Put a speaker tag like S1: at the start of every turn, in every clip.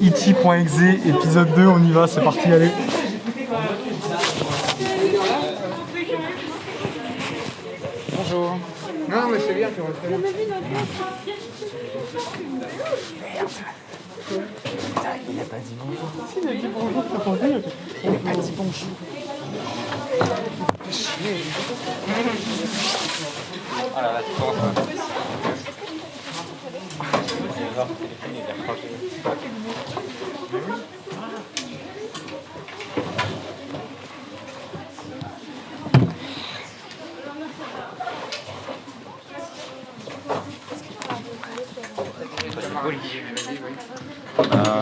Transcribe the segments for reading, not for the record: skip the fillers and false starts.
S1: iti.exe, épisode 2, on y va, c'est parti, allez.
S2: Bonjour. Non, mais c'est bien, tu vois. Merde.
S3: Il n'a pas dit bonjour.
S1: Si, il a dit bonjour, t'as pas vu?
S3: Il n'a pas dit bonjour.
S4: Ah là là, tu commences à... Je vais voir le téléphone, il est accroché.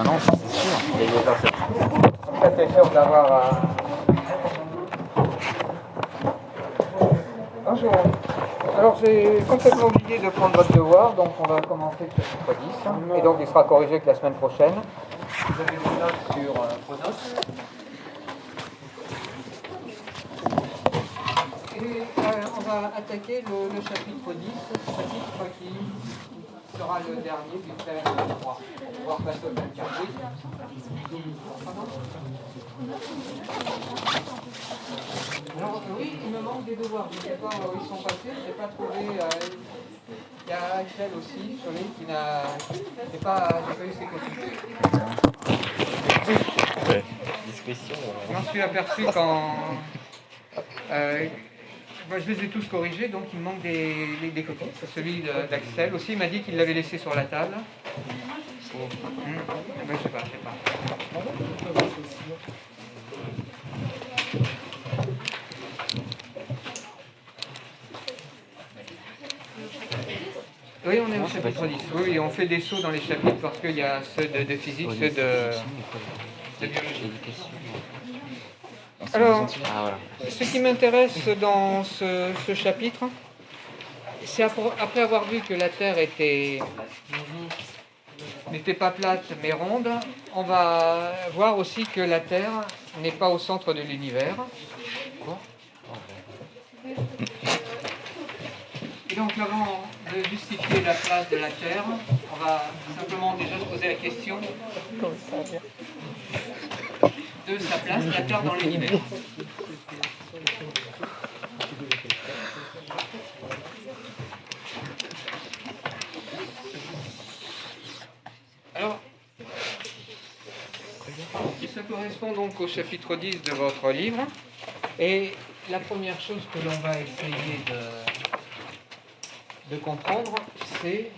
S3: Non, c'est sûr.
S4: Il est dans cette...
S2: Ça fait sûr d'avoir... Bonjour. Alors j'ai complètement oublié de prendre votre devoir, donc on va commencer le chapitre 10, et donc il sera corrigé que la semaine prochaine. Vous avez des notes sur Chronos. Et on va attaquer le chapitre 10, chapitre qui sera le dernier du thème 3. On va repasser au thème 4. Alors oui, il me manque des devoirs. Je ne sais pas où ils sont passés. Je n'ai pas trouvé. Il y a Axel aussi, sur l'île, qui n'a pas eu ses copies.
S4: Ouais. Discussion.
S2: Je m'en suis aperçu quand... moi, je les ai tous corrigés, donc il me manque des copies. C'est celui d'Axel aussi. Il m'a dit qu'il l'avait laissé sur la table. Mais je sais pas. Oui, on est au chapitre 10. Oui, on fait des sauts dans les chapitres parce qu'il y a ceux de physique, ceux de biologie. Alors, ce qui m'intéresse dans ce chapitre, c'est après avoir vu que la Terre n'était pas plate mais ronde, on va voir aussi que la Terre n'est pas au centre de l'univers. Et donc avant de justifier la place de la Terre, on va simplement déjà se poser la question de sa place, la Terre dans l'univers. Alors, ça correspond donc au chapitre 10 de votre livre. Et la première chose que l'on va essayer de comprendre, c'est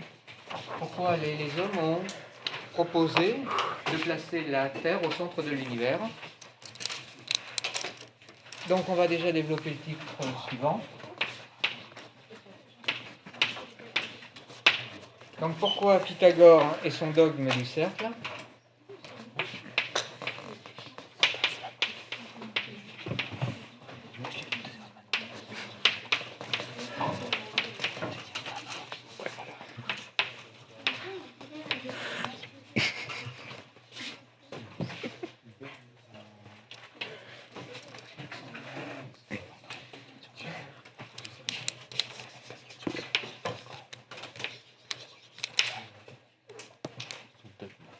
S2: pourquoi les hommes ont proposé de placer la Terre au centre de l'univers. Donc on va déjà développer le titre suivant. Donc pourquoi Pythagore et son dogme du cercle?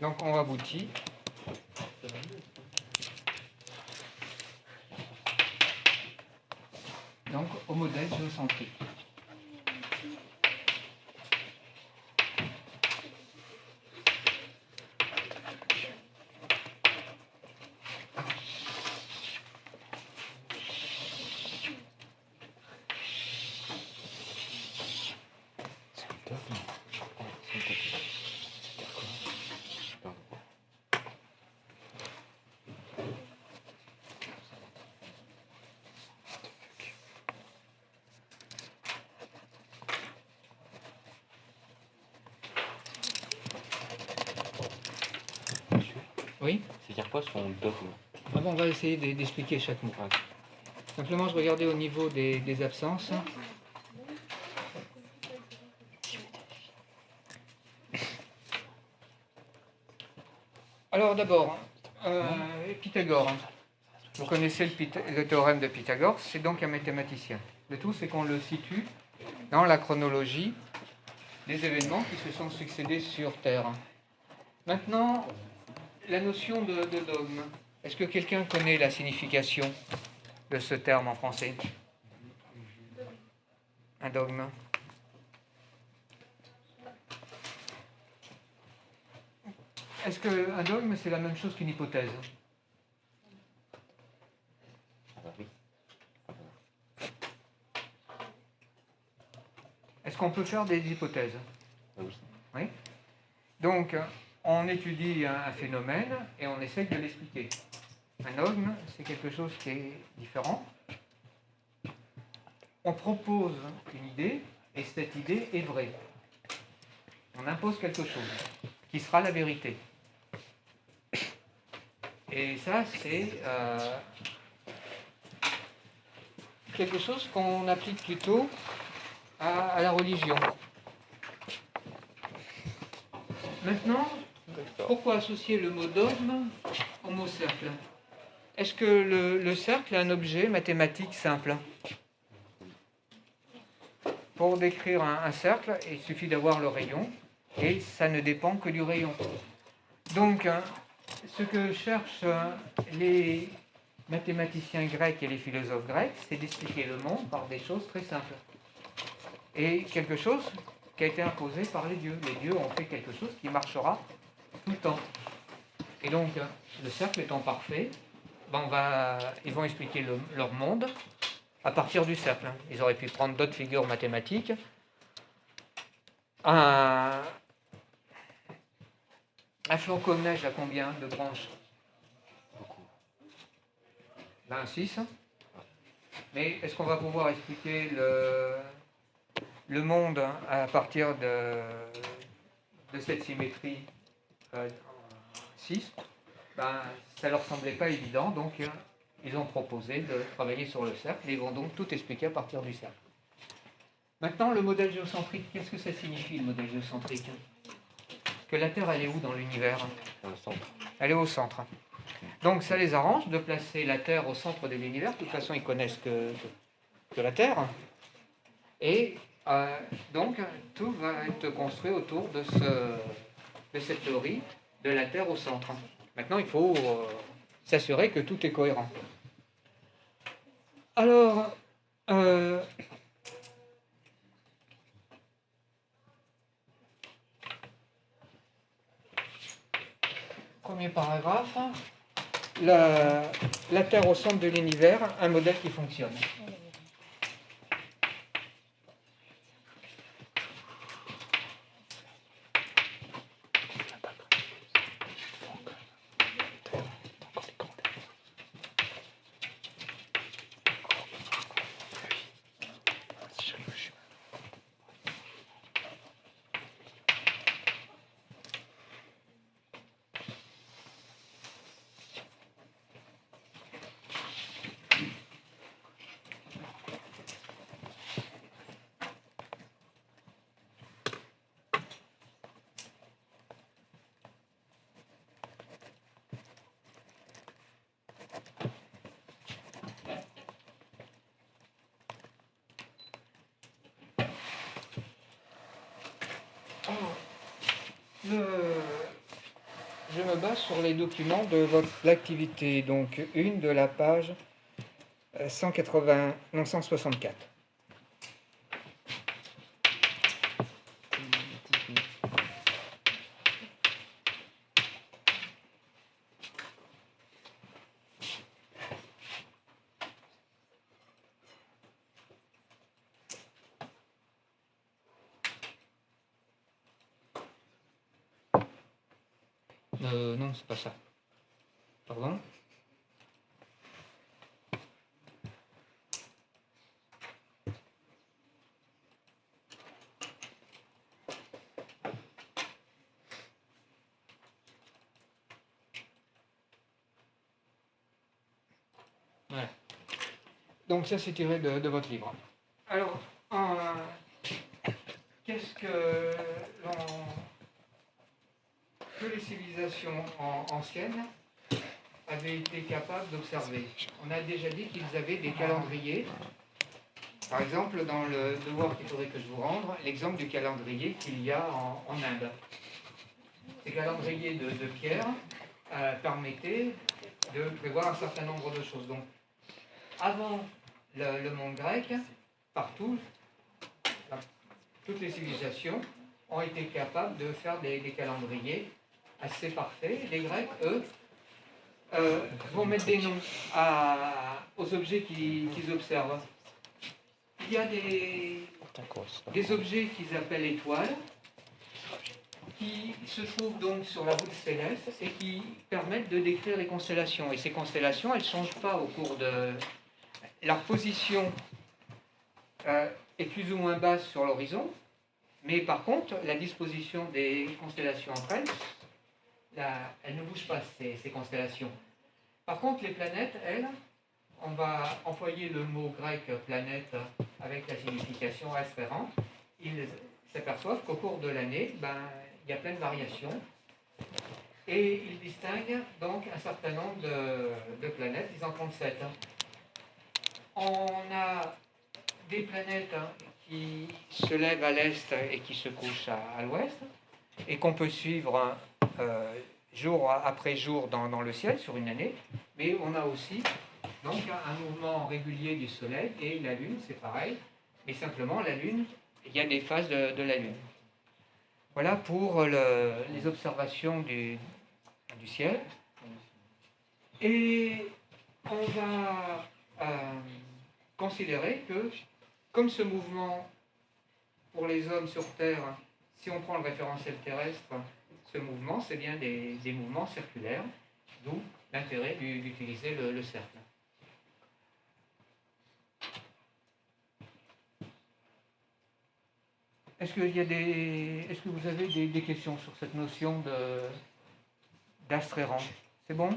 S2: Donc on aboutit. Donc au modèle géocentrique. Oui.
S4: C'est-à-dire quoi son dogme?
S2: Ah bon, on va essayer d'expliquer chaque mot. Simplement, je regardais au niveau des absences. Alors d'abord, Pythagore. Vous connaissez le théorème de Pythagore, c'est donc un mathématicien. Le tout, c'est qu'on le situe dans la chronologie des événements qui se sont succédés sur Terre. Maintenant, la notion de dogme. Est-ce que quelqu'un connaît la signification de ce terme en français? Un dogme. Est-ce qu'un dogme, c'est la même chose qu'une hypothèse?
S4: Oui.
S2: Est-ce qu'on peut faire des hypothèses?
S4: Oui.
S2: Oui. Donc, on étudie un phénomène et on essaye de l'expliquer. Un dogme, c'est quelque chose qui est différent. On propose une idée et cette idée est vraie. On impose quelque chose qui sera la vérité. Et ça, c'est quelque chose qu'on applique plutôt à la religion. Maintenant, pourquoi associer le mot dogme au mot cercle? Est-ce que le cercle est un objet mathématique simple? Pour décrire un cercle, il suffit d'avoir le rayon, et ça ne dépend que du rayon. Donc, ce que cherchent les mathématiciens grecs et les philosophes grecs, c'est d'expliquer le monde par des choses très simples. Et quelque chose qui a été imposé par les dieux. Les dieux ont fait quelque chose qui marchera tout le temps. Et donc, le cercle étant parfait, ils vont expliquer leur monde à partir du cercle. Ils auraient pu prendre d'autres figures mathématiques. Un flocon de neige a combien de branches? 26. Mais est-ce qu'on va pouvoir expliquer le monde à partir de cette symétrie 6? Ça ne leur semblait pas évident, donc ils ont proposé de travailler sur le cercle et ils vont donc tout expliquer à partir du cercle. Maintenant, le modèle géocentrique, qu'est-ce que ça signifie, le modèle géocentrique? Que la Terre, elle est où dans l'univers?
S4: Dans le centre.
S2: Elle est au centre. Donc ça les arrange de placer la Terre au centre de l'univers. De toute façon, ils connaissent que la Terre. Et donc, tout va être construit autour de cette théorie de la Terre au centre. Maintenant, il faut s'assurer que tout est cohérent. Alors, premier paragraphe, la Terre au centre de l'univers, un modèle qui fonctionne. Je me base sur les documents de votre activité, donc une de la page 164. Non, c'est pas ça. Pardon? Voilà. Donc ça, c'est tiré de votre livre. Alors, qu'est-ce que les civilisations anciennes avaient été capables d'observer? On a déjà dit qu'ils avaient des calendriers. Par exemple, dans le devoir qu'il faudrait que je vous rende, l'exemple du calendrier qu'il y a en Inde. Ces calendriers de pierre permettait de prévoir un certain nombre de choses. Donc, avant le monde grec, partout, toutes les civilisations ont été capables de faire des calendriers assez parfaits. Les Grecs, eux, vont mettre des noms aux objets qu'ils observent. Il y a des objets qu'ils appellent étoiles, qui se trouvent donc sur la voûte céleste et qui permettent de décrire les constellations. Et ces constellations, elles ne changent pas au cours de... Leur position est plus ou moins basse sur l'horizon, mais par contre, la disposition des constellations entre elles, elles ne bougent pas, ces constellations. Par contre, les planètes, elles, on va employer le mot grec planète avec la signification espérante. Ils s'aperçoivent qu'au cours de l'année, il y a plein de variations. Et ils distinguent donc un certain nombre de planètes, ils en comptent 7. On a des planètes qui se lèvent à l'est et qui se couchent à l'ouest, et qu'on peut suivre jour après jour dans le ciel sur une année, mais on a aussi donc un mouvement régulier du Soleil, et la Lune, c'est pareil, mais simplement la Lune, il y a des phases de la Lune. Voilà pour les observations du ciel. Et on va considérer que, comme ce mouvement pour les hommes sur Terre, si on prend le référentiel terrestre, ce mouvement, c'est bien des mouvements circulaires, d'où l'intérêt d'utiliser le cercle. Est-ce que vous avez des questions sur cette notion d'astre errant? C'est bon?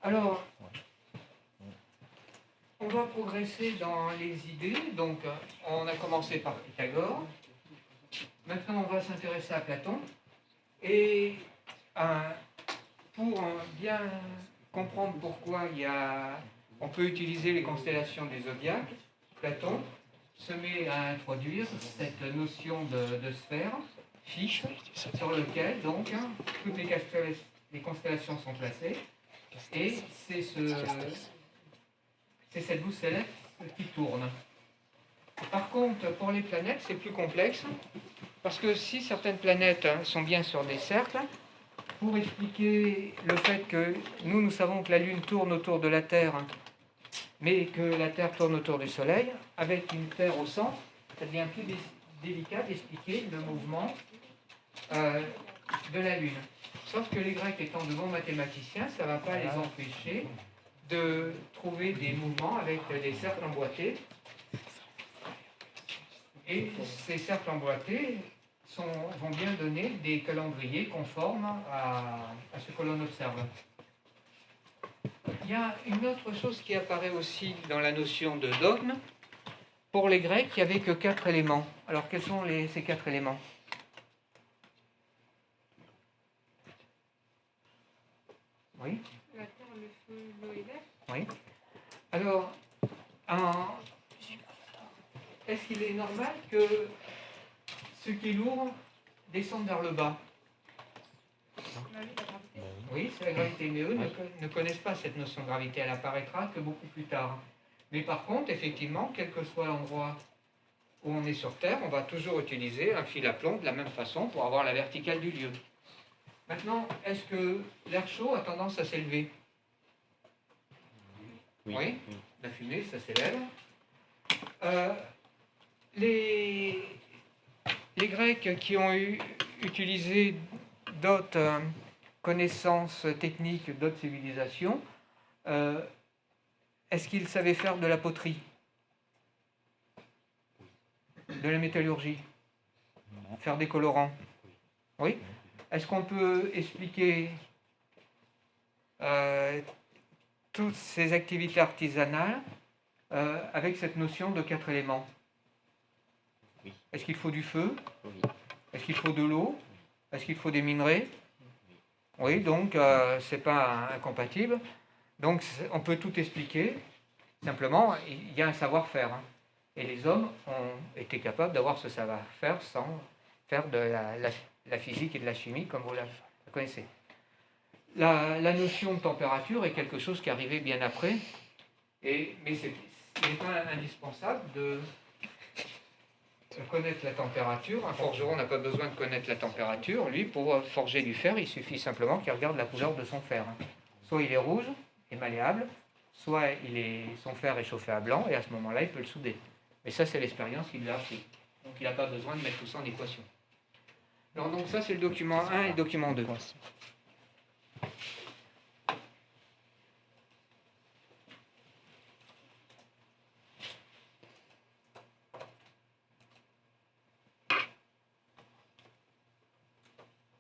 S2: Alors, on va progresser dans les idées. Donc, on a commencé par Pythagore. Maintenant, on va s'intéresser à Platon. Et pour bien comprendre pourquoi on peut utiliser les constellations des zodiaques, Platon se met à introduire cette notion de sphère fixe sur lequel donc toutes les constellations sont placées, et c'est cette voûte céleste qui tourne. Par contre, pour les planètes, c'est plus complexe, parce que si certaines planètes sont bien sur des cercles, pour expliquer le fait que nous savons que la Lune tourne autour de la Terre, mais que la Terre tourne autour du Soleil, avec une Terre au centre, ça devient plus délicat d'expliquer le mouvement de la Lune. Sauf que les Grecs étant de bons mathématiciens, ça ne va pas les empêcher de trouver des mouvements avec des cercles emboîtés. Et ces cercles emboîtés vont bien donner des calendriers conformes à ce que l'on observe. Il y a une autre chose qui apparaît aussi dans la notion de dogme. Pour les Grecs, il n'y avait que 4 éléments. Alors, quels sont ces 4 éléments? Oui?
S5: La terre, le feu, l'eau et l'air.
S2: Oui. Alors, est-ce qu'il est normal que ce qui est lourd descende vers le bas?
S5: La gravité.
S2: Oui, c'est la gravité, mais eux ne connaissent pas cette notion de gravité. Elle apparaîtra que beaucoup plus tard. Mais par contre, effectivement, quel que soit l'endroit où on est sur Terre, on va toujours utiliser un fil à plomb de la même façon pour avoir la verticale du lieu. Maintenant, est-ce que l'air chaud a tendance à s'élever? Oui. La fumée, ça s'élève. Les Grecs qui ont utilisé d'autres connaissances techniques, d'autres civilisations, est-ce qu'ils savaient faire de la poterie? De la métallurgie? Faire des colorants? Oui. Est-ce qu'on peut expliquer toutes ces activités artisanales avec cette notion de 4 éléments?
S4: Oui.
S2: Est-ce qu'il faut du feu?
S4: Oui.
S2: Est-ce qu'il faut de l'eau? Est-ce qu'il faut des minerais? Oui, donc c'est pas incompatible. Donc on peut tout expliquer. Simplement, il y a un savoir-faire. Hein. Et les hommes ont été capables d'avoir ce savoir-faire sans faire de la physique et de la chimie comme vous Vous connaissez. La notion de température est quelque chose qui est arrivé bien après, mais il n'est pas indispensable de connaître la température. Un forgeron n'a pas besoin de connaître la température. Lui, pour forger du fer, il suffit simplement qu'il regarde la couleur de son fer. Soit il est rouge et malléable, soit son fer est chauffé à blanc, et à ce moment-là, il peut le souder. Mais ça, c'est l'expérience qu'il lui a appris. Donc il n'a pas besoin de mettre tout ça en équation. Alors donc ça, c'est le document 1 et le document 2.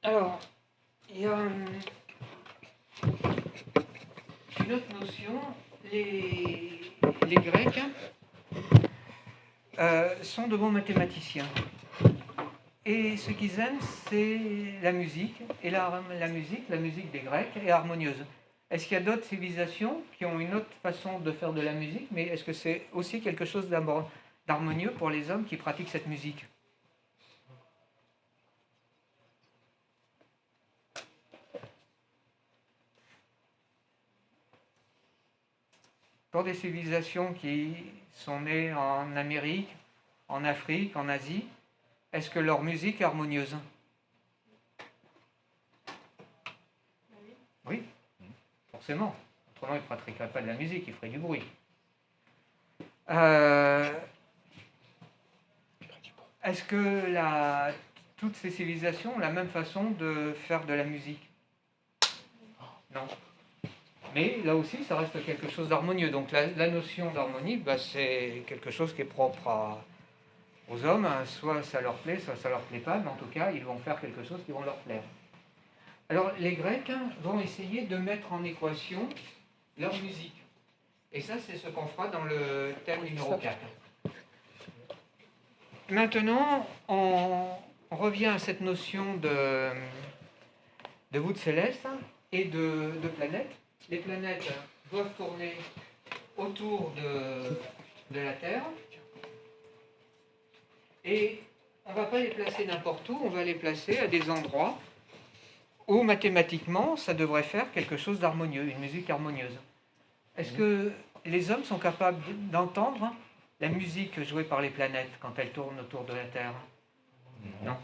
S2: Alors, il y a une autre notion. Les Grecs sont de bons mathématiciens. Et ce qu'ils aiment, c'est la musique. Et la musique des Grecs est harmonieuse. Est-ce qu'il y a d'autres civilisations qui ont une autre façon de faire de la musique, mais est-ce que c'est aussi quelque chose d'harmonieux pour les hommes qui pratiquent cette musique ? Pour des civilisations qui sont nées en Amérique, en Afrique, en Asie, est-ce que leur musique est harmonieuse ? Oui, forcément. Autrement, ils ne pratiqueraient pas de la musique, ils feraient du bruit. Est-ce que toutes ces civilisations ont la même façon de faire de la musique ? Non. Mais là aussi, ça reste quelque chose d'harmonieux. Donc la notion d'harmonie, c'est quelque chose qui est propre aux hommes. Soit ça leur plaît, soit ça leur plaît pas, mais en tout cas, ils vont faire quelque chose qui vont leur plaire. Alors les Grecs vont essayer de mettre en équation leur musique. Et ça, c'est ce qu'on fera dans le thème numéro 4. Maintenant, on revient à cette notion de voûte céleste et de planètes. Les planètes doivent tourner autour de la Terre. Et on ne va pas les placer n'importe où, on va les placer à des endroits où mathématiquement, ça devrait faire quelque chose d'harmonieux, une musique harmonieuse. Est-ce que les hommes sont capables d'entendre la musique jouée par les planètes quand elles tournent autour de la Terre ? Non.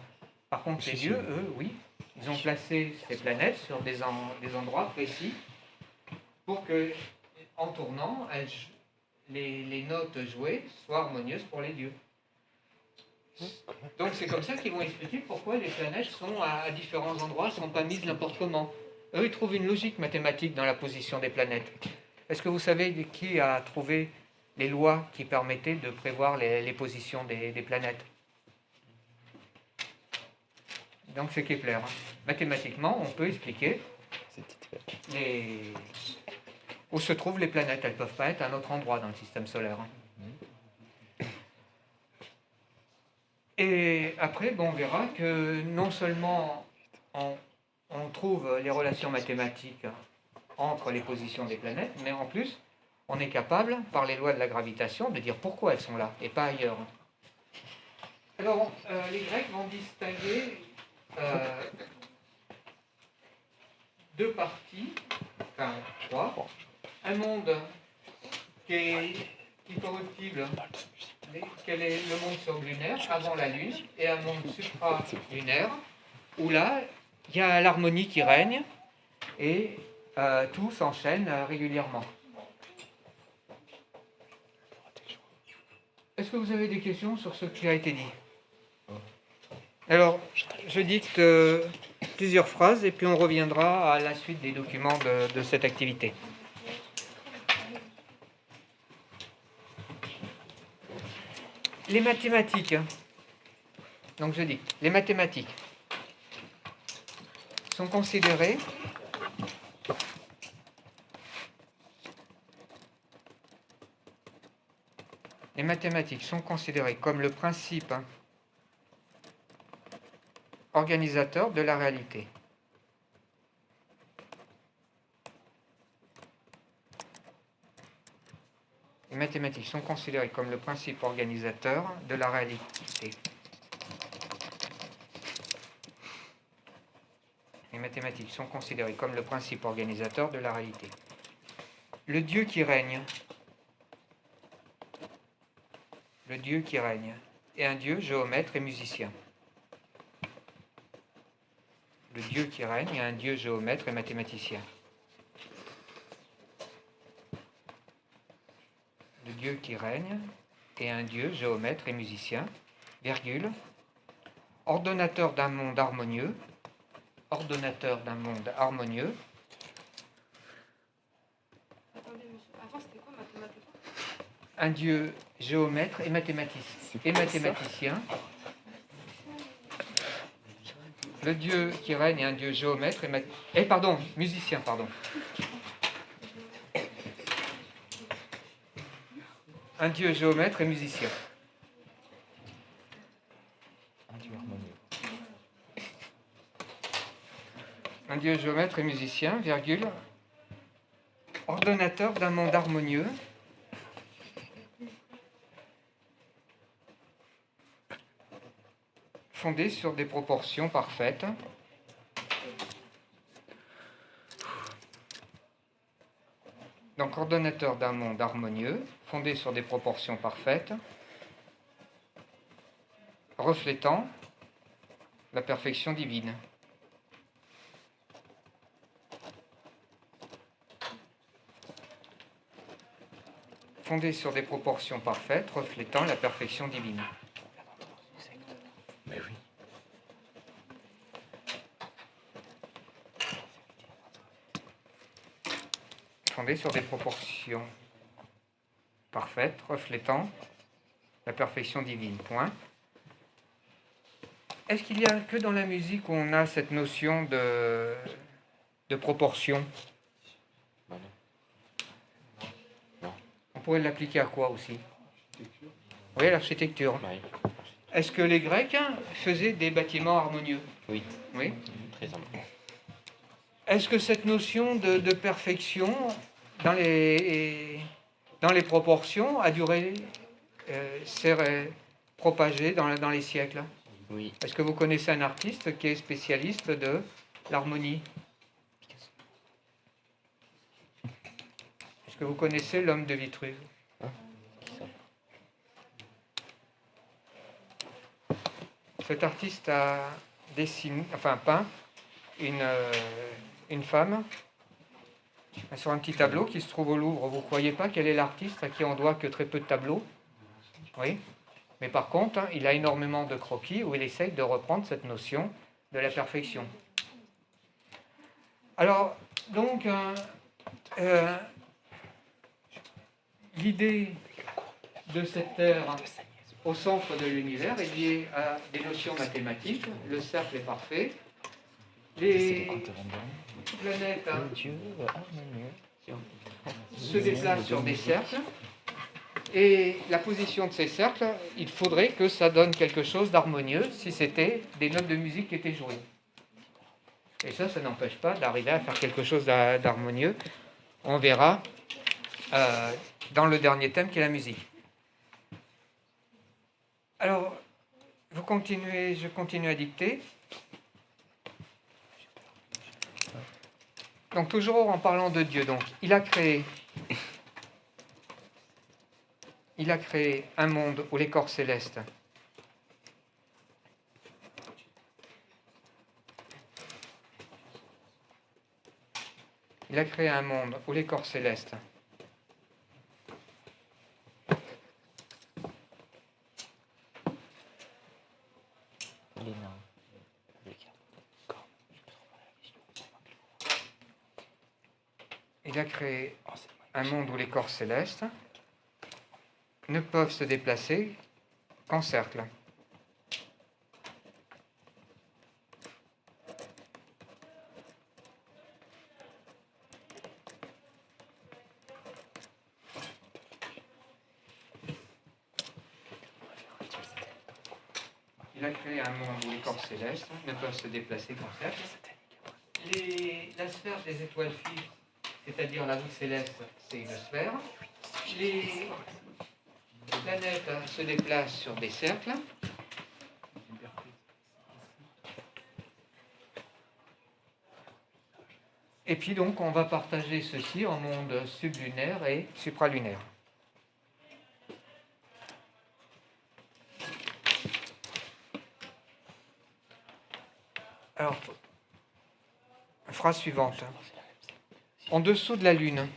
S2: Par contre, les dieux, eux, oui. Ils ont placé ces planètes sur des endroits précis pour que, en tournant, les notes jouées soient harmonieuses pour les dieux. Donc c'est comme ça qu'ils vont expliquer pourquoi les planètes sont à différents endroits, ne sont pas mises n'importe comment. Eux, ils trouvent une logique mathématique dans la position des planètes. Est-ce que vous savez qui a trouvé les lois qui permettaient de prévoir les positions des planètes ? Donc c'est Kepler. Mathématiquement, on peut expliquer où se trouvent les planètes. Elles ne peuvent pas être à un autre endroit dans le système solaire. Et après, on verra que non seulement on trouve les relations mathématiques entre les positions des planètes, mais en plus, on est capable, par les lois de la gravitation, de dire pourquoi elles sont là et pas ailleurs. Alors, les Grecs vont distinguer deux parties, enfin trois. Un monde qui est corruptible, quel est le monde sublunaire avant la Lune, et un monde supralunaire où là, il y a l'harmonie qui règne et tout s'enchaîne régulièrement. Est-ce que vous avez des questions sur ce qui a été dit ? Alors, je dicte plusieurs phrases et puis on reviendra à la suite des documents de cette activité. Les mathématiques. Donc je dis, les mathématiques sont considérées comme le principe organisateur de la réalité. Les mathématiques sont considérées comme le principe organisateur de la réalité. Les mathématiques sont considérés comme le principe organisateur de la réalité. Le Dieu qui règne. Le Dieu qui règne est un Dieu géomètre et musicien. Le Dieu qui règne est un Dieu géomètre et mathématicien. Le Dieu qui règne est un Dieu géomètre et musicien, virgule, ordonnateur d'un monde harmonieux, ordonnateur d'un monde harmonieux,
S5: Attendez, monsieur. Avant, c'était quoi mathématiquement?
S2: un Dieu géomètre et mathématicien. Le Dieu qui règne est un Dieu géomètre musicien, pardon. Un Dieu géomètre et musicien.
S3: Un Dieu harmonieux.
S2: Un Dieu géomètre et musicien, virgule, ordonnateur d'un monde harmonieux, fondé sur des proportions parfaites, donc ordonnateur d'un monde harmonieux, fondé sur des proportions parfaites, reflétant la perfection divine. Fondé sur des proportions parfaites, reflétant la perfection divine.
S3: Mais oui.
S2: Fondé sur des proportions parfaites, reflétant la perfection divine. Point. Est-ce qu'il y a que dans la musique où on a cette notion de proportion?
S3: Bah non.
S2: On pourrait l'appliquer à quoi aussi? Oui, à l'architecture.
S3: Bah oui.
S2: Est-ce que les Grecs faisaient des bâtiments harmonieux?
S3: Oui.
S2: Oui.
S3: Très harmonieux.
S2: Est-ce que cette notion de perfection dans les proportions a duré, s'est propagée dans les siècles?
S3: Oui.
S2: Est-ce que vous connaissez un artiste qui est spécialiste de l'harmonie? Est-ce que vous connaissez l'homme de Vitruve?
S3: Qui ça?
S2: Cet artiste a peint une femme sur un petit tableau qui se trouve au Louvre. Vous ne croyez pas quel est l'artiste à qui on doit que très peu de tableaux? Oui. Mais par contre, il a énormément de croquis où il essaye de reprendre cette notion de la perfection. Alors, donc, l'idée de cette Terre au centre de l'univers est liée à des notions mathématiques. Le cercle est parfait. Les planètes
S3: Dieu harmonieux.
S2: se déplacent sur des cercles. Et la position de ces cercles, il faudrait que ça donne quelque chose d'harmonieux si c'était des notes de musique qui étaient jouées. Et ça n'empêche pas d'arriver à faire quelque chose d'harmonieux. On verra dans le dernier thème qui est la musique. Alors, je continue à dicter. Donc, toujours en parlant de Dieu. Donc, il a créé un monde où les corps célestes
S3: Les nains.
S2: Il a créé un monde où les corps célestes ne peuvent se déplacer qu'en cercle. Il a créé un monde où les corps célestes ne peuvent se déplacer qu'en cercle. La sphère des étoiles fixes, c'est-à-dire la voûte céleste, c'est une sphère. Les planètes se déplacent sur des cercles. Et puis donc, on va partager ceci en monde sublunaire et supralunaire. Alors, phrase suivante. En dessous de la Lune.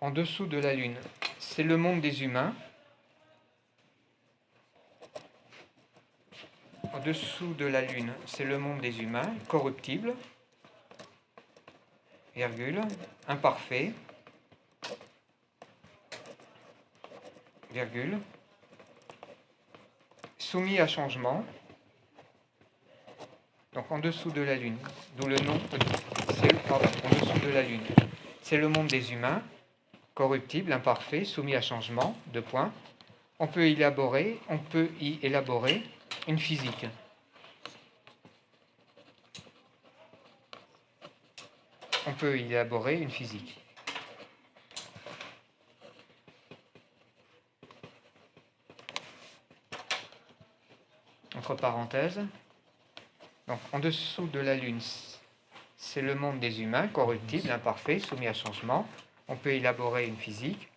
S2: En dessous de la Lune, c'est le monde des humains. En dessous de la Lune, c'est le monde des humains, corruptible, virgule, imparfait, virgule, soumis à changement. Donc en dessous de la Lune, d'où le nom, en dessous de la Lune, c'est le monde des humains, corruptible, imparfait, soumis à changement, deux points. On peut y élaborer une physique. On peut y élaborer une physique. Entre parenthèses. Donc, en dessous de la Lune, c'est le monde des humains, corruptible, imparfait, soumis à changement. On peut élaborer une physique.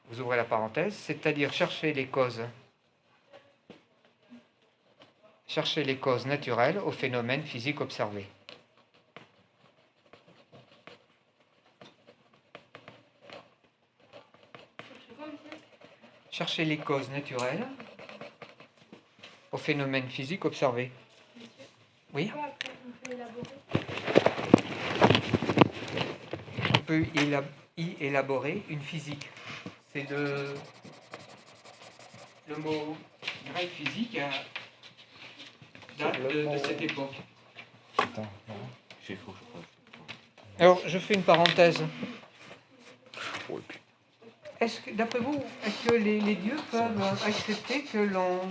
S2: Vous ouvrez la parenthèse, c'est-à-dire chercher les causes naturelles aux phénomènes physiques observés. Chercher les causes naturelles aux phénomènes physiques observés. Oui. On peut y élaborer une physique. C'est le mot grec physique date de cette époque.
S3: Attends, non.
S4: J'ai faux, je crois.
S2: Alors, je fais une parenthèse.
S3: Oh, et puis,
S2: Est-ce que, d'après vous, est-ce que les dieux peuvent accepter que l'on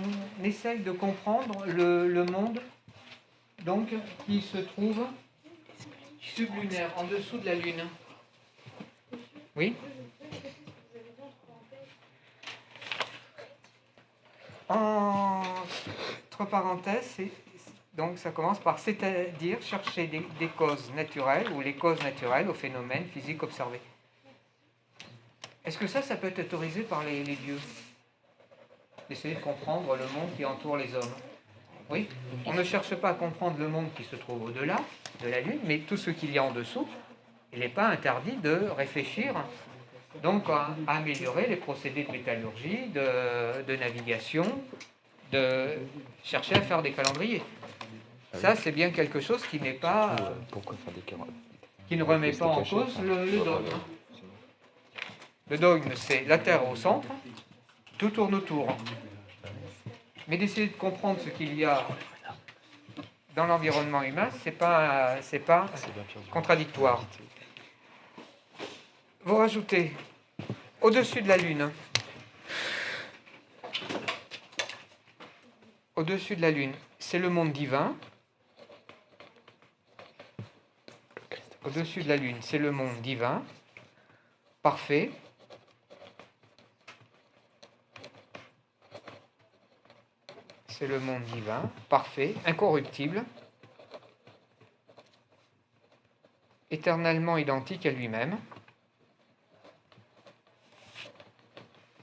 S2: essaye de comprendre le monde donc qui se trouve sublunaire, en dessous de la Lune? Oui. Entre parenthèses, donc ça commence par c'est-à-dire chercher des causes naturelles ou les causes naturelles aux phénomènes physiques observés. Est-ce que ça peut être autorisé par les dieux? D'essayer de comprendre le monde qui entoure les hommes. Oui, on ne cherche pas à comprendre le monde qui se trouve au-delà de la Lune, mais tout ce qu'il y a en dessous. Il n'est pas interdit de réfléchir donc à améliorer les procédés de métallurgie, de navigation, de chercher à faire des calendriers. Ça, c'est bien quelque chose qui n'est pas,
S3: pourquoi faire des carottes?
S2: qui ne remet pas en cause le dogme. Le dogme, c'est la Terre au centre, tout tourne autour. Mais d'essayer de comprendre ce qu'il y a dans l'environnement humain, c'est pas contradictoire. Vous rajoutez au-dessus de la Lune. Au-dessus de la Lune, c'est le monde divin. Au-dessus de la Lune, c'est le monde divin, parfait. C'est le monde divin, parfait, incorruptible, éternellement identique à lui-même.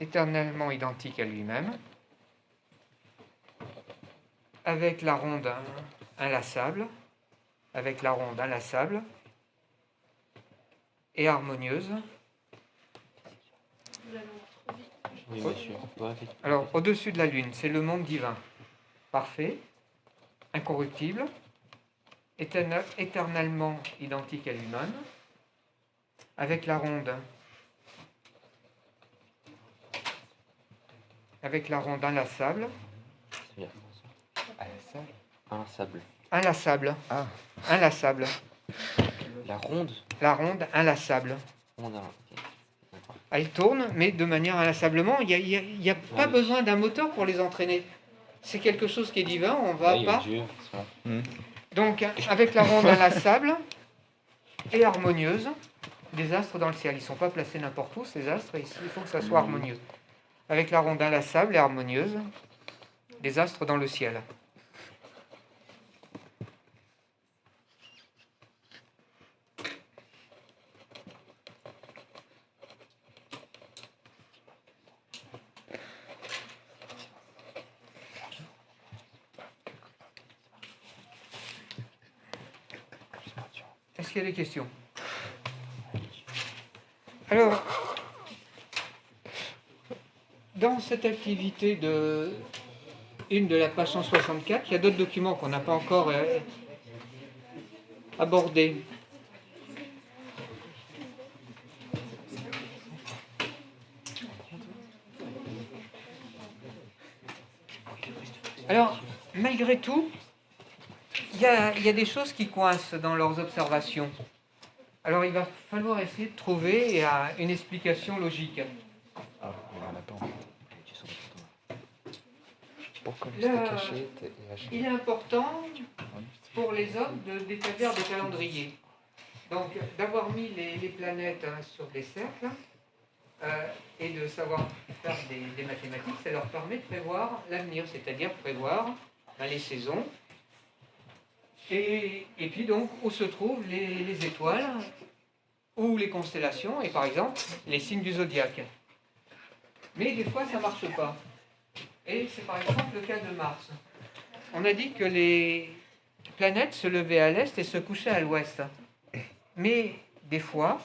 S2: Éternellement identique à lui-même, avec la ronde inlassable, et harmonieuse.
S4: Oui, monsieur.
S2: Alors, au-dessus de la Lune, c'est le monde divin, parfait, incorruptible, éternellement identique à lui-même, avec la ronde inlassable. Inlassable.
S3: Ah.
S2: Inlassable.
S3: La ronde.
S2: La ronde inlassable.
S3: On a...
S2: Elle tourne, mais de manière inlassablement. Il n'y a pas besoin d'un moteur pour les entraîner. C'est quelque chose qui est divin, on va pas. Donc, avec la ronde inlassable et harmonieuse, des astres dans le ciel. Ils ne sont pas placés n'importe où, ces astres, il faut que ça soit harmonieux. Avec la ronde inlassable et harmonieuse, des astres dans le ciel. qu'il y a des questions? Alors, dans cette activité de la page 164, il y a d'autres documents qu'on n'a pas encore abordés. Alors, malgré tout, il y a des choses qui coincent dans leurs observations. Alors, il va falloir essayer de trouver une explication logique.
S3: Ah, il y en a pas en fait. Tu sens les photos. Pourquoi
S2: Là,
S3: c'était caché et haché?
S2: Il est important pour les hommes d'établir des calendriers. Donc, d'avoir mis les planètes sur des cercles et de savoir faire des mathématiques, ça leur permet de prévoir l'avenir, c'est-à-dire prévoir les saisons. Et puis donc, où se trouvent les étoiles ou les constellations, et par exemple, les signes du zodiaque. Mais des fois, ça ne marche pas. Et c'est par exemple le cas de Mars. On a dit que les planètes se levaient à l'est et se couchaient à l'ouest. Mais des fois,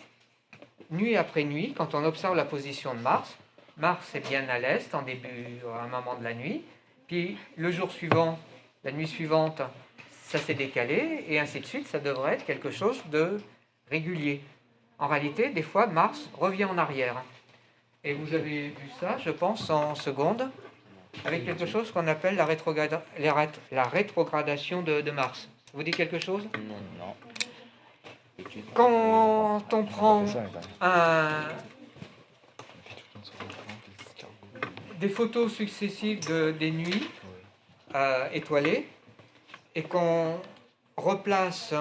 S2: nuit après nuit, quand on observe la position de Mars, Mars est bien à l'est en début, à un moment de la nuit, puis le jour suivant, la nuit suivante, ça s'est décalé, et ainsi de suite, ça devrait être quelque chose de régulier. En réalité, des fois, Mars revient en arrière. Et vous avez vu ça, je pense, en seconde, avec quelque chose qu'on appelle la rétrogradation de Mars. Ça vous dit quelque chose?
S3: Non.
S2: Quand on prend des photos successives des nuits étoilées et qu'on replace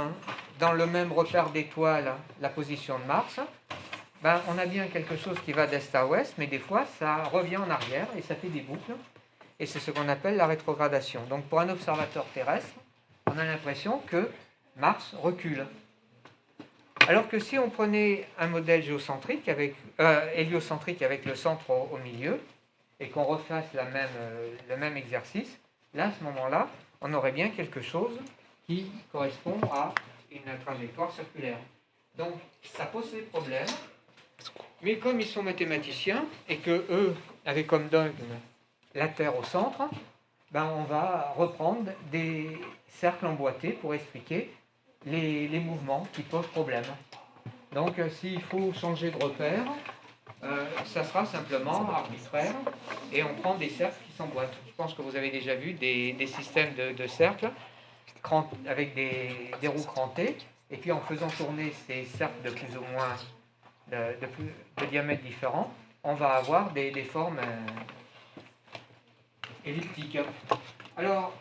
S2: dans le même repère d'étoiles la position de Mars, on a bien quelque chose qui va d'est à ouest, mais des fois ça revient en arrière et ça fait des boucles. Et c'est ce qu'on appelle la rétrogradation. Donc pour un observateur terrestre, on a l'impression que Mars recule. Alors que si on prenait un modèle héliocentrique avec le centre au milieu, et qu'on refasse le même exercice, là, à ce moment-là, on aurait bien quelque chose qui correspond à une trajectoire circulaire. Donc, ça pose des problèmes, mais comme ils sont mathématiciens, et que eux avaient comme dogme la Terre au centre, on va reprendre des cercles emboîtés pour expliquer les mouvements qui posent problème. Donc, s'il faut changer de repère, ça sera simplement arbitraire et on prend des cercles qui s'emboîtent. Je pense que vous avez déjà vu des systèmes de cercles avec des roues crantées, et puis en faisant tourner ces cercles de plus ou moins de diamètres différents, on va avoir des formes elliptiques. Alors,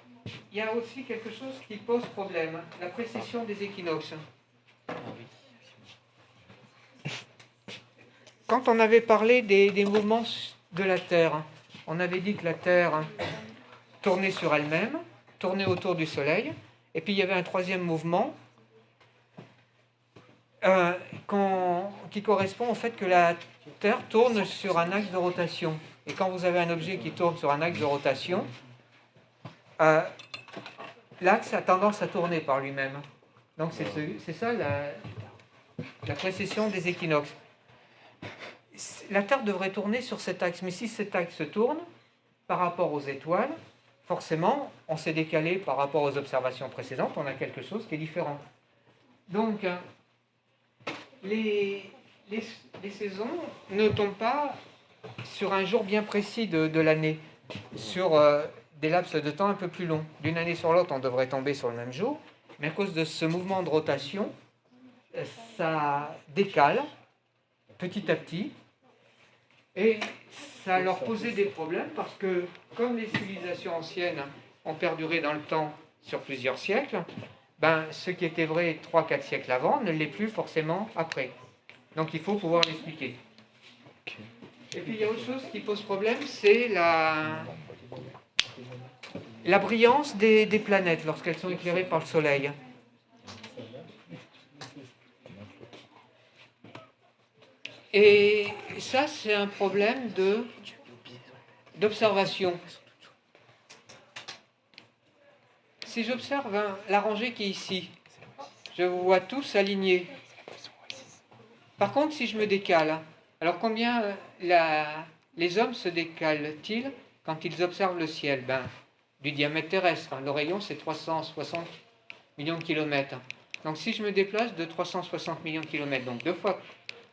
S2: il y a aussi quelque chose qui pose problème, la précession des équinoxes. Quand on avait parlé des mouvements de la Terre, on avait dit que la Terre tournait sur elle-même, tournait autour du Soleil, et puis il y avait un troisième mouvement qui correspond au fait que la Terre tourne sur un axe de rotation. Et quand vous avez un objet qui tourne sur un axe de rotation, l'axe a tendance à tourner par lui-même. Donc c'est ça la précession des équinoxes. La Terre devrait tourner sur cet axe, mais si cet axe tourne par rapport aux étoiles, forcément, on s'est décalé par rapport aux observations précédentes, on a quelque chose qui est différent. Donc, les saisons ne tombent pas sur un jour bien précis de l'année, sur des laps de temps un peu plus longs. D'une année sur l'autre, on devrait tomber sur le même jour, mais à cause de ce mouvement de rotation, ça décale petit à petit, et ça leur posait des problèmes parce que, comme les civilisations anciennes ont perduré dans le temps sur plusieurs siècles, ce qui était vrai 3-4 siècles avant ne l'est plus forcément après. Donc il faut pouvoir l'expliquer. Et puis il y a autre chose qui pose problème, c'est la brillance des planètes lorsqu'elles sont éclairées par le Soleil. Et ça, c'est un problème d'observation. Si j'observe la rangée qui est ici, je vous vois tous alignés. Par contre, si je me décale, alors combien les hommes se décalent-ils quand ils observent le ciel? Du diamètre terrestre. Le rayon, c'est 360 millions de kilomètres. Donc si je me déplace de 360 millions de kilomètres, donc 2 fois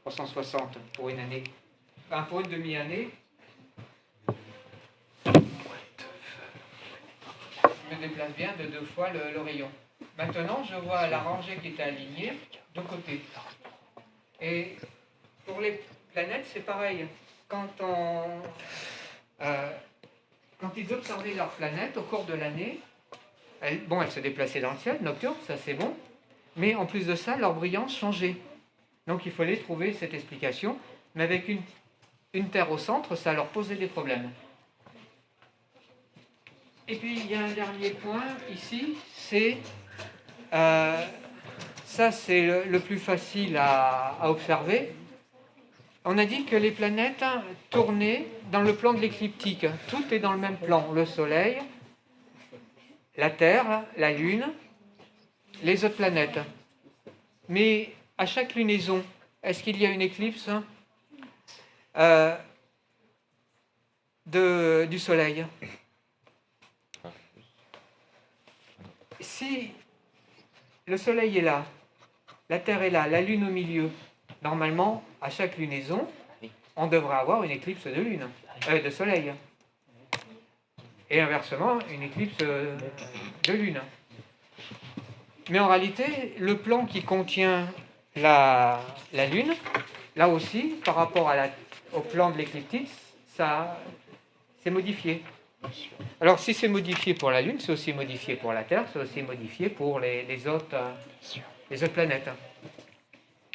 S2: 360 pour une année, pour une demi-année, je me déplace bien de 2 fois le rayon. Maintenant, je vois la rangée qui est alignée de côté. Et pour les planètes, c'est pareil. Quand ils observaient leurs planètes au cours de l'année, elles se déplaçaient dans le ciel nocturne, ça c'est bon, mais en plus de ça, leur brillance changeait. Donc il fallait trouver cette explication, mais avec une Terre au centre, ça leur posait des problèmes. Et puis il y a un dernier point ici, c'est ça c'est le plus facile à observer. On a dit que les planètes tournaient dans le plan de l'écliptique. Tout est dans le même plan. Le Soleil, la Terre, la Lune, les autres planètes. Mais à chaque lunaison, est-ce qu'il y a une éclipse du Soleil? Si le Soleil est là, la Terre est là, la Lune au milieu, normalement, à chaque lunaison, on devrait avoir une éclipse de lune, de soleil. Et inversement, une éclipse de lune. Mais en réalité, le plan qui contient la lune, là aussi, par rapport au plan de l'écliptique, ça c'est modifié. Alors si c'est modifié pour la lune, c'est aussi modifié pour la Terre, c'est aussi modifié pour les autres planètes.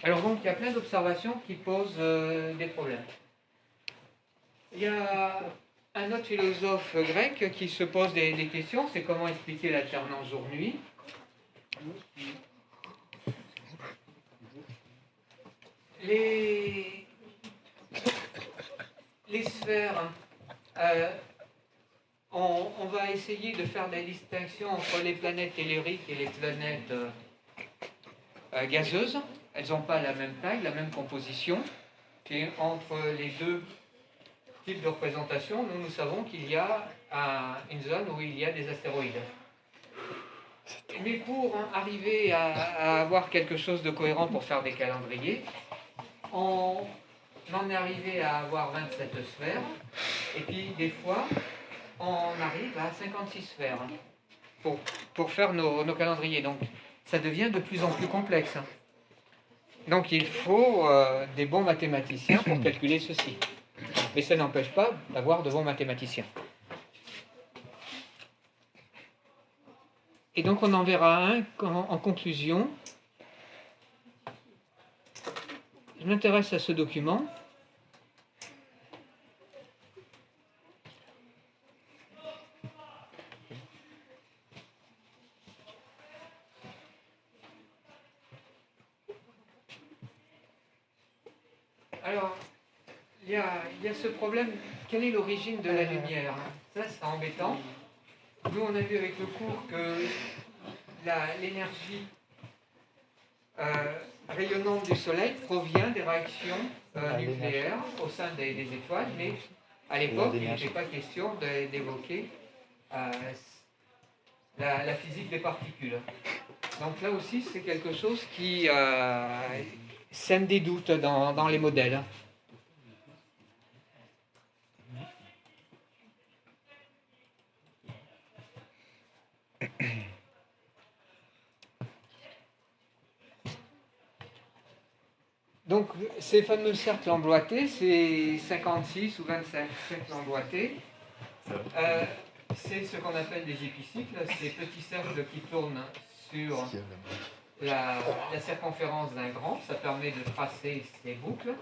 S2: Alors donc, il y a plein d'observations qui posent des problèmes. Il y a un autre philosophe grec qui se pose des questions, c'est comment expliquer l'alternance jour-nuit. Les sphères, on va essayer de faire des distinctions entre les planètes telluriques et les planètes gazeuses. Elles n'ont pas la même taille, la même composition. Et entre les deux types de représentation, nous savons qu'il y a une zone où il y a des astéroïdes. Mais pour arriver à avoir quelque chose de cohérent pour faire des calendriers, on en est arrivé à avoir 27 sphères, et puis des fois, on arrive à 56 sphères pour faire nos calendriers. Donc, ça devient de plus en plus complexe. Donc il faut des bons mathématiciens pour calculer ceci. Mais ça n'empêche pas d'avoir de bons mathématiciens. Et donc on en verra un en conclusion. Je m'intéresse à ce document. Alors, il y a ce problème, quelle est l'origine de la lumière? Ça, c'est embêtant. Nous, on a vu avec le cours que l'énergie rayonnante du Soleil provient des réactions nucléaires au sein des étoiles, mais à l'époque, il n'était pas question d'évoquer la physique des particules. Donc là aussi, c'est quelque chose qui sème des doutes dans les modèles. Donc, ces fameux cercles emboîtés, c'est 56 ou 25 cercles emboîtés. C'est ce qu'on appelle des épicycles, ces petits cercles qui tournent sur la circonférence d'un grand. Ça permet de tracer ces boucles,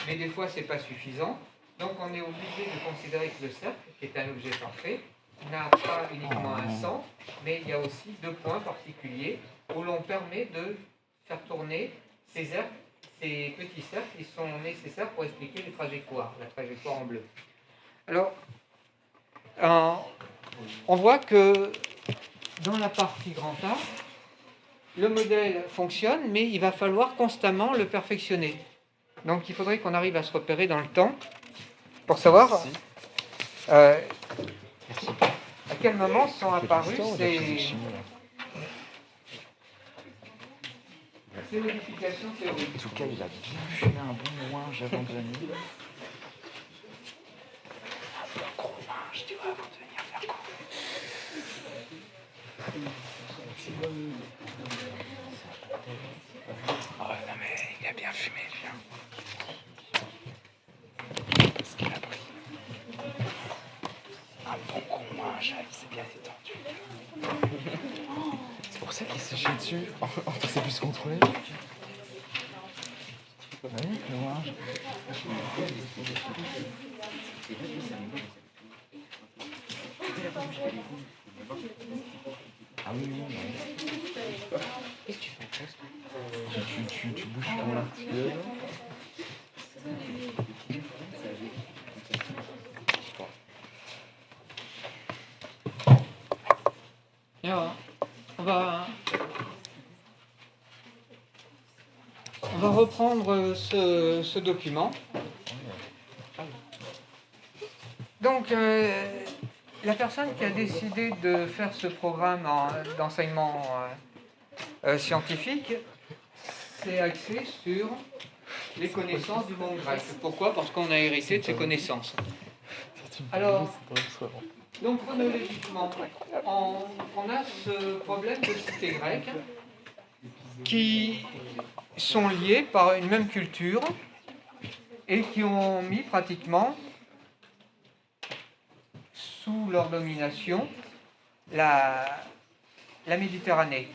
S2: mais des fois, ce n'est pas suffisant. Donc, on est obligé de considérer que le cercle, qui est un objet parfait, n'a pas uniquement un centre, mais il y a aussi deux points particuliers où l'on permet de faire tourner ces petits cercles qui sont nécessaires pour expliquer les trajectoires, la trajectoire en bleu. Alors, on voit que dans la partie grand A, le modèle fonctionne, mais il va falloir constamment le perfectionner. Donc il faudrait qu'on arrive à se repérer dans le temps pour savoir à quel moment sont apparues ces modifications théoriques.
S3: En tout cas, il a bien fumé un bon ouinge avant de venir. Un gros ouinge, tu vois, avant de venir faire quoi. Oh non mais il a bien fumé, viens. Parce qu'il a pris un bon gros ouinge, il s'est bien détendu. C'est pour ça qu'il s'est chié dessus, il s'est pu se contrôler. Oui, le ouinge. Ah oui, oui, oui. Qu'est-ce que tu fais? Tu bouges ton article.
S2: Alors, on va reprendre ce document. Donc, la personne qui a décidé de faire ce programme d'enseignement scientifique s'est axée sur les connaissances du monde grec. Pourquoi? Parce qu'on a hérité de ces connaissances. Alors, donc chronologiquement, on a ce problème de cité grecque qui sont liées par une même culture et qui ont mis pratiquement sous leur domination la Méditerranée.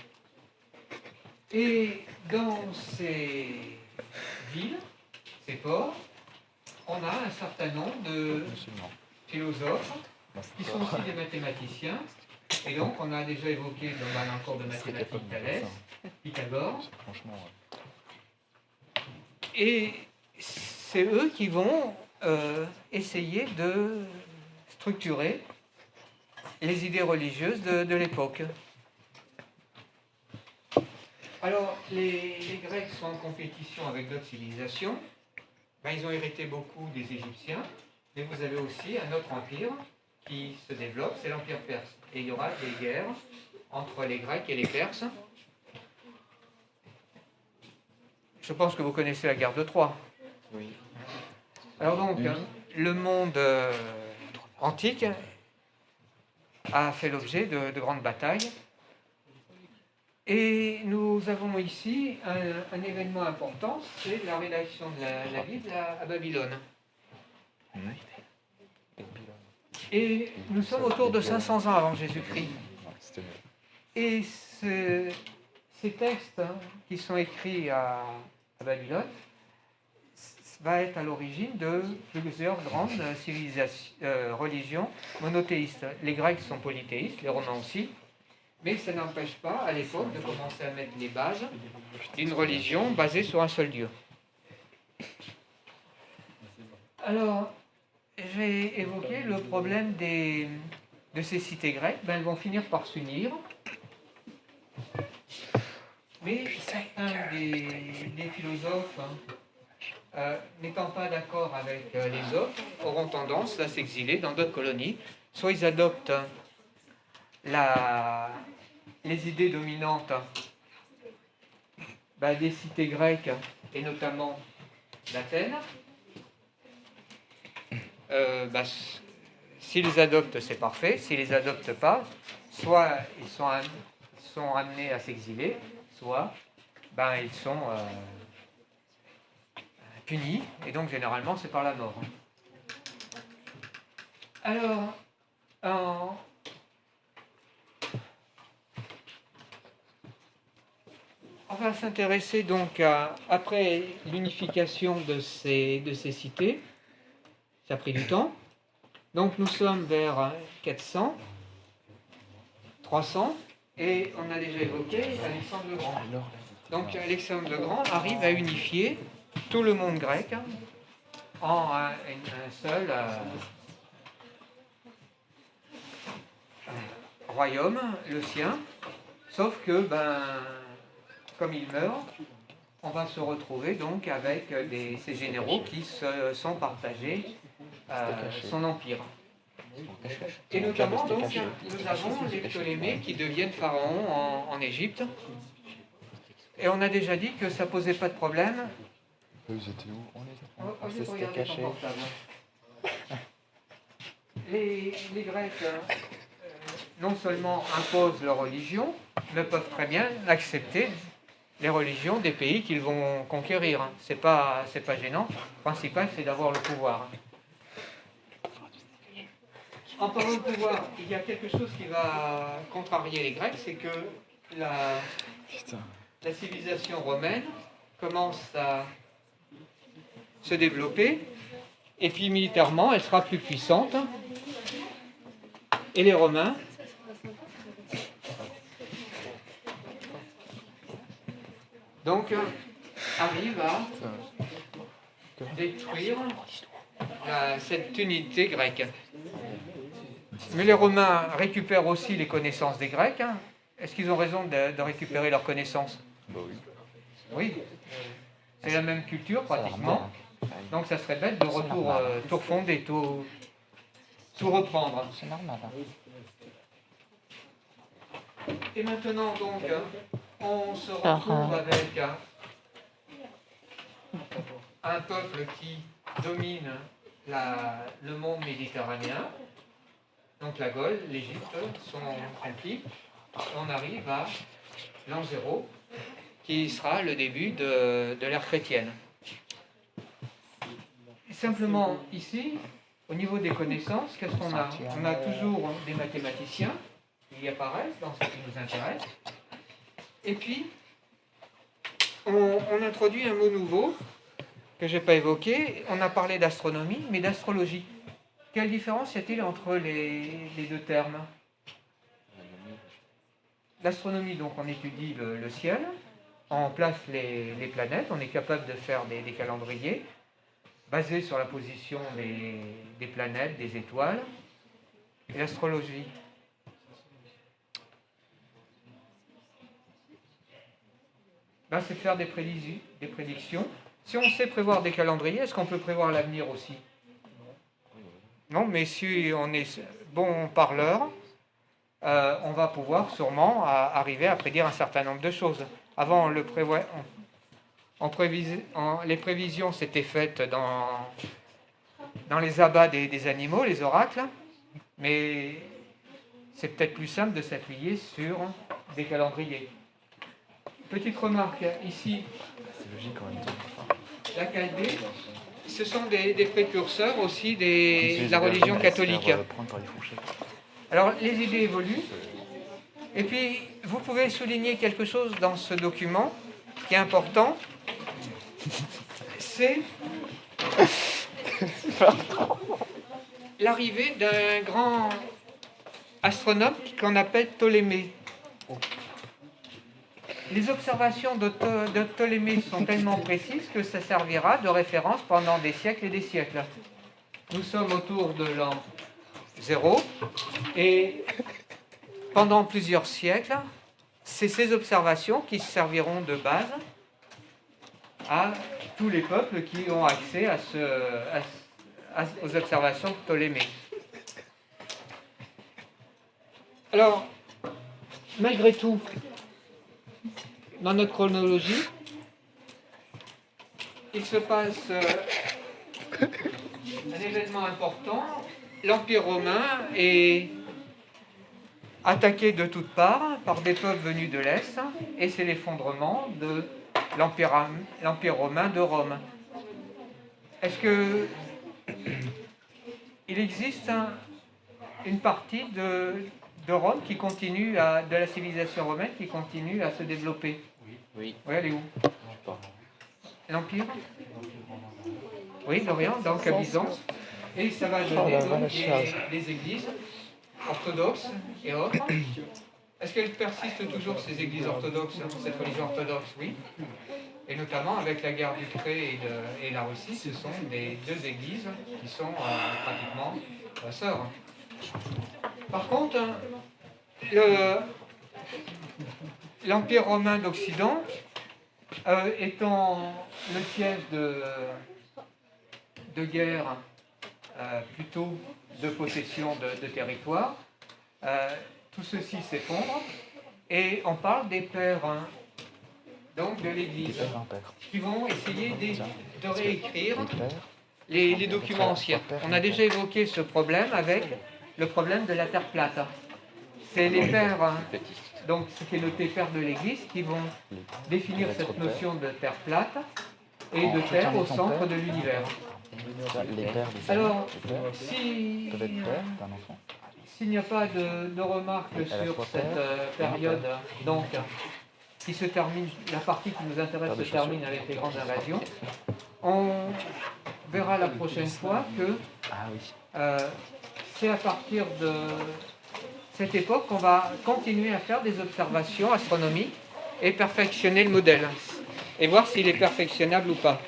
S2: Et dans ces villes, ces ports, on a un certain nombre de philosophes qui sont aussi des mathématiciens. Et donc, on a déjà évoqué dans un cours de mathématiques Thalès, Pythagore. Et c'est eux qui vont essayer de structurer les idées religieuses de l'époque. Alors, les Grecs sont en compétition avec d'autres civilisations. Ils ont hérité beaucoup des Égyptiens, mais vous avez aussi un autre empire qui se développe, c'est l'Empire perse. Et il y aura des guerres entre les Grecs et les Perses. Je pense que vous connaissez la guerre de Troie.
S3: Oui.
S2: Alors donc, le monde antique a fait l'objet de grandes batailles. Et nous avons ici un événement important, c'est la rédaction de la Bible à Babylone. Et nous sommes autour de 500 ans avant Jésus-Christ. Et ces textes qui sont écrits à Babylone va être à l'origine de plusieurs grandes religions monothéistes. Les Grecs sont polythéistes, les Romains aussi, mais ça n'empêche pas à l'époque de commencer à mettre les bases d'une religion basée sur un seul Dieu. Alors, j'ai évoqué le problème de ces cités grecques. Elles vont finir par s'unir. Mais certains des philosophes, n'étant pas d'accord avec les autres, auront tendance à s'exiler dans d'autres colonies. Soit ils adoptent les idées dominantes des cités grecques, et notamment d'Athènes. S'ils les adoptent, c'est parfait. S'ils ne les adoptent pas, soit ils sont amenés à s'exiler, soit ils sont punis, et donc généralement c'est par la mort. Alors, on va s'intéresser donc après l'unification de ces cités. Ça a pris du temps. Donc nous sommes vers 400, 300, et on a déjà évoqué Alexandre le Grand. Donc Alexandre le Grand arrive à unifier tout le monde grec en un seul royaume, le sien, sauf que comme il meurt, on va se retrouver donc avec ces généraux qui se sont partagés son empire. Et notamment, donc, nous avons les Ptolémées qui deviennent pharaons en Égypte. Et on a déjà dit que ça ne posait pas de problème.
S3: Eux, ils étaient où? On était
S2: Oh,
S3: on
S2: je vais
S3: s'était
S2: regarder ton
S3: cachés.
S2: portable. Les Grecs non seulement imposent leur religion, mais peuvent très bien accepter les religions des pays qu'ils vont conquérir. C'est pas gênant. Le principal, c'est d'avoir le pouvoir. En parlant de pouvoir, il y a quelque chose qui va contrarier les Grecs, c'est que la civilisation romaine commence à se développer, et puis militairement, elle sera plus puissante. Et les Romains donc arrivent à détruire cette unité grecque. Mais les Romains récupèrent aussi les connaissances des Grecs. Est-ce qu'ils ont raison de récupérer leurs connaissances?
S3: Bah oui.
S2: Oui. C'est la même culture pratiquement.
S3: Ouais.
S2: Donc ça serait bête de tout refonder, tout reprendre.
S3: C'est normal. Hein.
S2: Et maintenant donc, on se retrouve avec un peuple qui domine le monde méditerranéen. Donc la Gaule, l'Égypte sont conquis. On arrive à l'an 0, qui sera le début de l'ère chrétienne. Simplement ici, au niveau des connaissances, qu'est-ce qu'on a? On a toujours des mathématiciens qui apparaissent dans ce qui nous intéresse. Et puis, on introduit un mot nouveau que je n'ai pas évoqué. On a parlé d'astronomie, mais d'astrologie. Quelle différence y a-t-il entre les deux termes? L'astronomie, donc, on étudie le ciel, on place les planètes, on est capable de faire des calendriers basés sur la position des planètes, des étoiles. Et l'astrologie, c'est de faire des prédictions. Si on sait prévoir des calendriers, est-ce qu'on peut prévoir l'avenir aussi? Non, mais si on est bon parleur, on va pouvoir sûrement arriver à prédire un certain nombre de choses. Avant, les prévisions s'étaient faites dans les abats des animaux, les oracles, mais c'est peut-être plus simple de s'appuyer sur des calendriers. Petite remarque, ici,
S3: C'est logique en même temps.
S2: la Chaldée, ce sont des précurseurs aussi de la religion catholique. Alors, les idées évoluent. Et puis, vous pouvez souligner quelque chose dans ce document qui est important. C'est l'arrivée d'un grand astronome qu'on appelle Ptolémée. Les observations de Ptolémée sont tellement précises que ça servira de référence pendant des siècles et des siècles. Nous sommes autour de l'an 0 et pendant plusieurs siècles, c'est ces observations qui serviront de base à tous les peuples qui ont accès aux observations de Ptolémée. Alors, malgré tout, dans notre chronologie, il se passe un événement important. L'Empire romain est attaqué de toutes parts par des peuples venus de l'Est, et c'est l'effondrement de l'Empire romain de Rome. Est-ce que il existe une partie de Rome qui continue de la civilisation romaine qui continue à se développer?
S4: Oui.
S2: Oui, elle est où? L'Empire? Oui, d'Orient, donc à Byzance. Et ça va donner donc des églises orthodoxes et autres. Est-ce qu'elles persistent toujours, ces églises orthodoxes, cette religion orthodoxe? Oui. Et notamment avec la guerre d'Ukraine et la Russie, ce sont des deux églises qui sont pratiquement sœurs. Par contre, l'Empire romain d'Occident, étant le siège de guerre, plutôt de possession de territoire, tout ceci s'effondre et on parle des pères, hein, donc de l'Église, qui vont essayer de réécrire les documents anciens. On a déjà évoqué ce problème avec le problème de la terre plate. C'est les pères, hein, donc ce qui est noté pères de l'Église, qui vont définir cette notion de terre plate et de terre au centre de l'univers. Alors, s'il n'y a pas de remarques sur cette période, donc, qui se termine, la partie qui nous intéresse se termine avec les grandes invasions, on verra la prochaine fois que c'est à partir de cette époque qu'on va continuer à faire des observations astronomiques et perfectionner le modèle, et voir s'il est perfectionnable ou pas.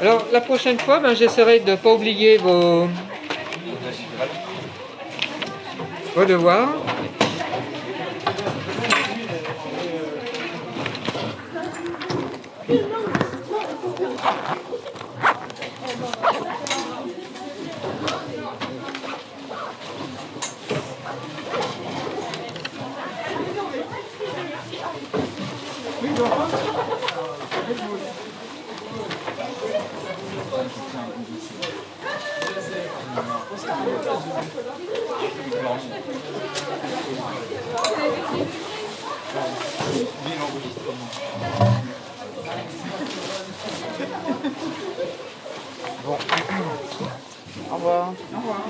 S2: Alors, la prochaine fois, j'essaierai de ne pas oublier vos devoirs.
S3: Bon. Au revoir.
S2: Au revoir.